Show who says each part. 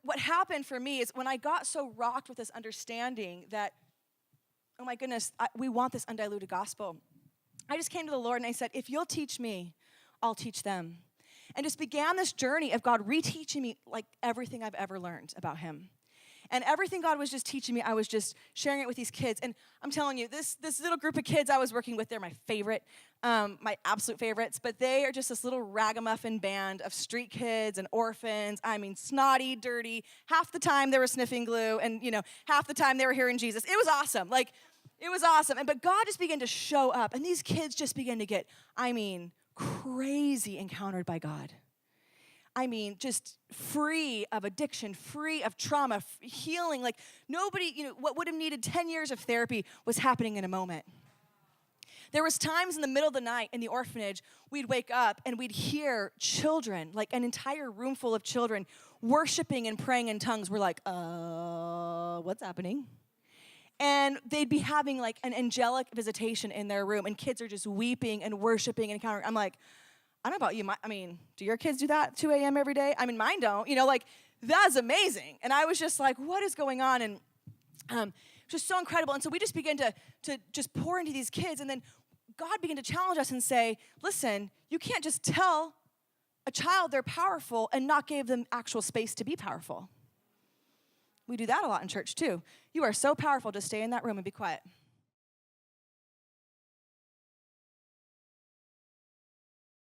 Speaker 1: what happened for me is when I got so rocked with this understanding that, oh my goodness, we want this undiluted gospel, I just came to the Lord and I said, if you'll teach me, I'll teach them. And just began this journey of God reteaching me like everything I've ever learned about him. And everything God was just teaching me, I was just sharing it with these kids. And I'm telling you, this little group of kids I was working with, they're my favorite, my absolute favorites. But they are just this little ragamuffin band of street kids and orphans. I mean, snotty, dirty. Half the time they were sniffing glue, and half the time they were hearing Jesus. It was awesome. It was awesome. But God just began to show up, and these kids just began to get, crazy encountered by God. Just free of addiction, free of trauma, healing. Like nobody, what would have needed 10 years of therapy was happening in a moment. There was times in the middle of the night in the orphanage, we'd wake up and we'd hear children, like an entire room full of children, worshiping and praying in tongues. We're like, what's happening? And they'd be having like an angelic visitation in their room, and kids are just weeping and worshiping and encountering. I'm like, I don't know about you. Do your kids do that 2 a.m. every day? Mine don't. That's amazing. And I was just like, what is going on? And just so incredible. And so we just began to just pour into these kids. And then God began to challenge us and say, listen, you can't just tell a child they're powerful and not give them actual space to be powerful. We do that a lot in church too. You are so powerful, just stay in that room and be quiet.